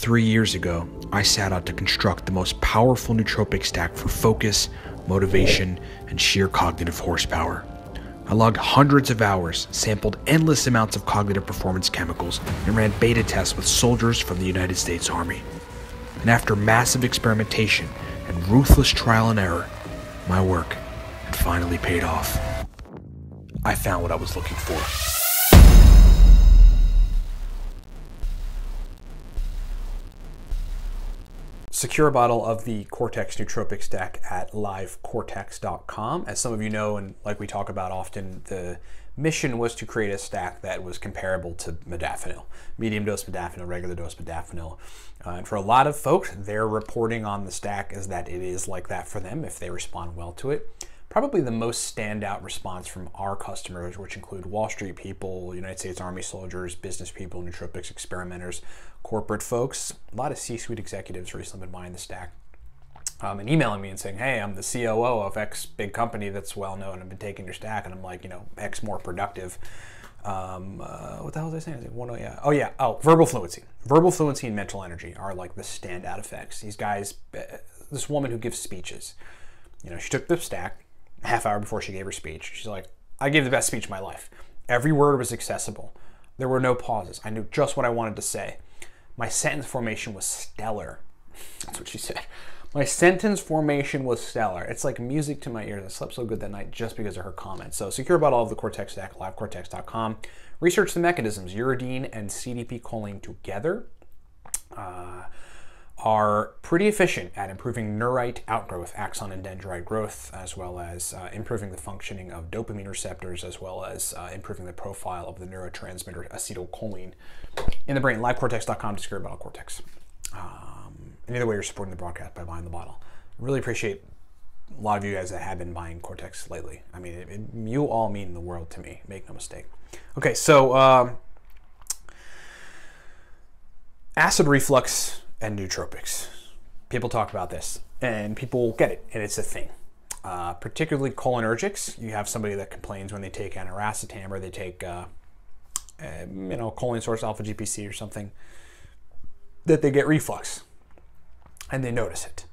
3 years ago, I set out to construct the most powerful nootropic stack for focus, motivation, and sheer cognitive horsepower. I logged hundreds of hours, sampled endless amounts of cognitive performance chemicals, and ran beta tests with soldiers from the United States Army. And after massive experimentation and ruthless trial and error, my work had finally paid off. I found what I was looking for. Secure a bottle of the Cortex Nootropics stack at livecortex.com. As some of you know, and like we talk about often, the mission was to create a stack that was comparable to modafinil. Medium dose modafinil, regular dose modafinil. And for a lot of folks, their reporting on the stack is that it is like that for them if they respond well to it. Probably the most standout response from our customers, which include Wall Street people, United States Army soldiers, business people, nootropics experimenters, corporate folks. A lot of C-suite executives recently been buying the stack and emailing me and saying, hey, I'm the COO of X big company that's well known. I've been taking your stack, and I'm like, X more productive. What the hell was I saying? Verbal fluency. Verbal fluency and mental energy are like the standout effects. These guys, this woman who gives speeches, she took the stack a half hour before she gave her speech. She's like, I gave the best speech of my life. Every word was accessible. There were no pauses. I knew just what I wanted to say. My sentence formation was stellar. That's what she said. My sentence formation was stellar. It's like music to my ears. I slept so good that night just because of her comments. So secure about all of the Cortex stack, livecortex.com. Research the mechanisms. Uridine and CDP choline together are pretty efficient at improving neurite outgrowth, axon and dendrite growth, as well as improving the functioning of dopamine receptors, as well as improving the profile of the neurotransmitter acetylcholine in the brain. Livecortex.com to secure about Cortex. And either way, you're supporting the broadcast by buying the bottle. I really appreciate a lot of you guys that have been buying Cortex lately. I mean, you all mean the world to me. Make no mistake. Okay, so acid reflux and nootropics. People talk about this, and people get it, and it's a thing. Particularly cholinergics. You have somebody that complains when they take aniracetam or they take, choline source alpha GPC or something, that they get reflux. And they notice it.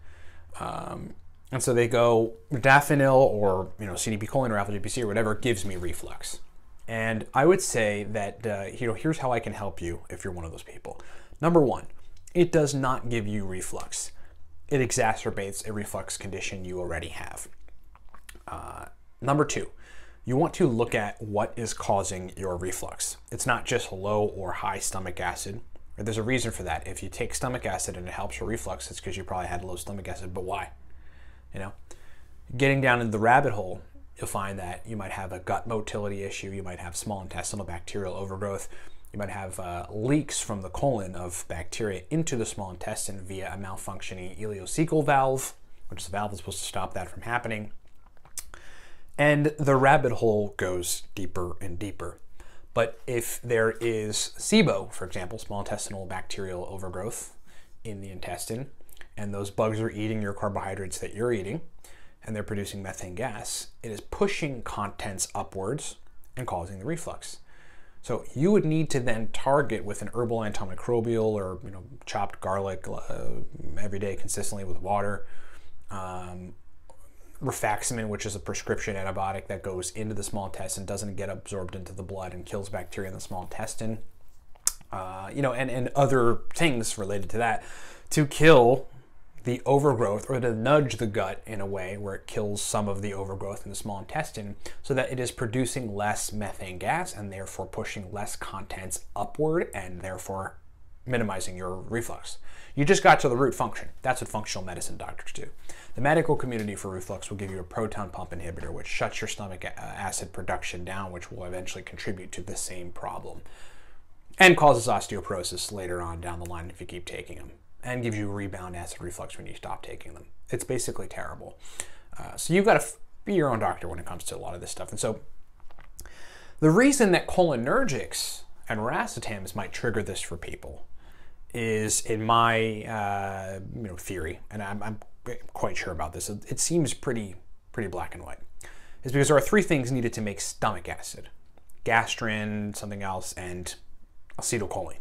And so they go, modafinil or CDP choline or alpha GPC or whatever gives me reflux. And I would say that here's how I can help you if you're one of those people. Number one, it does not give you reflux. It exacerbates a reflux condition you already have. Number two, you want to look at what is causing your reflux. It's not just low or high stomach acid. There's a reason for that. If you take stomach acid and it helps your reflux, it's because you probably had low stomach acid, but why? Getting down into the rabbit hole, you'll find that you might have a gut motility issue, you might have small intestinal bacterial overgrowth, you might have leaks from the colon of bacteria into the small intestine via a malfunctioning ileocecal valve, which is a valve that's supposed to stop that from happening. And the rabbit hole goes deeper and deeper. But if there is SIBO, for example, small intestinal bacterial overgrowth in the intestine, and those bugs are eating your carbohydrates that you're eating, and they're producing methane gas, it is pushing contents upwards and causing the reflux. So you would need to then target with an herbal antimicrobial or chopped garlic every day consistently with water. Rifaximin, which is a prescription antibiotic that goes into the small intestine, doesn't get absorbed into the blood and kills bacteria in the small intestine. And other things related to that to kill the overgrowth or to nudge the gut in a way where it kills some of the overgrowth in the small intestine so that it is producing less methane gas and therefore pushing less contents upward and therefore minimizing your reflux. You just got to the root function. That's what functional medicine doctors do. The medical community for reflux will give you a proton pump inhibitor, which shuts your stomach acid production down, which will eventually contribute to the same problem and causes osteoporosis later on down the line if you keep taking them, and gives you rebound acid reflux when you stop taking them. It's basically terrible. So you've got to be your own doctor when it comes to a lot of this stuff. And so the reason that cholinergics and racetams might trigger this for people is, in my theory, and I'm quite sure about this, it seems pretty black and white, is because there are three things needed to make stomach acid: gastrin, something else, and acetylcholine.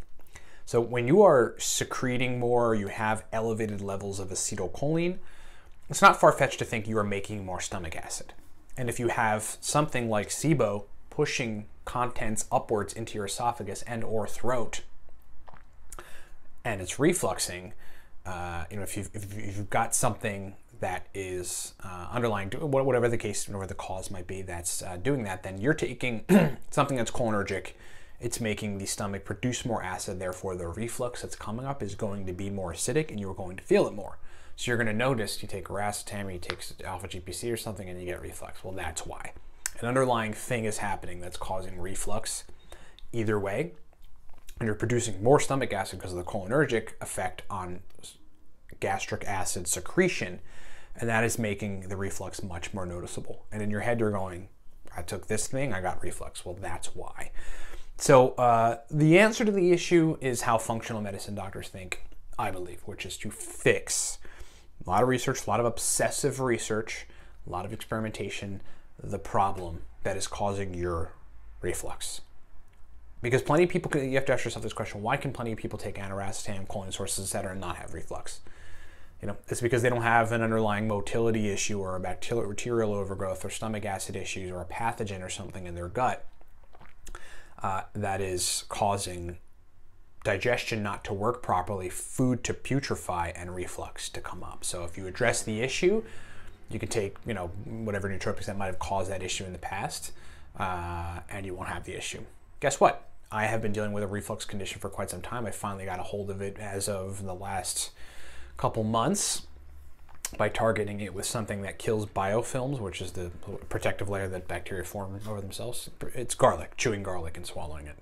So when you are secreting more, you have elevated levels of acetylcholine, it's not far-fetched to think you are making more stomach acid. And if you have something like SIBO pushing contents upwards into your esophagus and or throat, and it's refluxing, if you've got something that is underlying, whatever the case, whatever the cause might be, that's doing that, then you're taking something that's cholinergic. It's making the stomach produce more acid, therefore the reflux that's coming up is going to be more acidic and you're going to feel it more. So you're going to notice, you take racetam, or you take alpha GPC or something and you get reflux. Well, that's why. An underlying thing is happening that's causing reflux either way. And you're producing more stomach acid because of the cholinergic effect on gastric acid secretion. And that is making the reflux much more noticeable. And in your head, you're going, I took this thing, I got reflux. Well, that's why. So the answer to the issue is how functional medicine doctors think, I believe, which is to fix a lot of research, a lot of obsessive research, a lot of experimentation, the problem that is causing your reflux. Because plenty of people, you have to ask yourself this question, why can plenty of people take aniracetam, choline sources, etc., and not have reflux? It's because they don't have an underlying motility issue or a bacterial overgrowth or stomach acid issues or a pathogen or something in their gut that is causing digestion not to work properly, food to putrefy, and reflux to come up. So if you address the issue, you can take, whatever nootropics that might have caused that issue in the past, and you won't have the issue. Guess what? I have been dealing with a reflux condition for quite some time. I finally got a hold of it as of the last couple months by targeting it with something that kills biofilms, which is the protective layer that bacteria form over themselves. It's garlic, chewing garlic and swallowing it.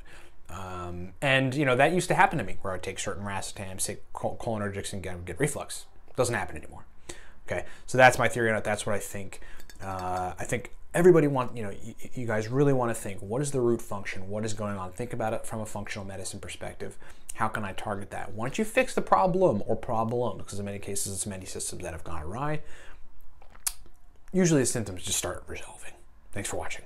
And that used to happen to me, where I would take certain racetams, say cholinergics, and get reflux. It doesn't happen anymore. Okay, so that's my theory on it. That's what I think. I think everybody you guys really want to think, what is the root function? What is going on? Think about it from a functional medicine perspective. How can I target that? Once you fix the problem or problems, because in many cases it's many systems that have gone awry, usually the symptoms just start resolving. Thanks for watching.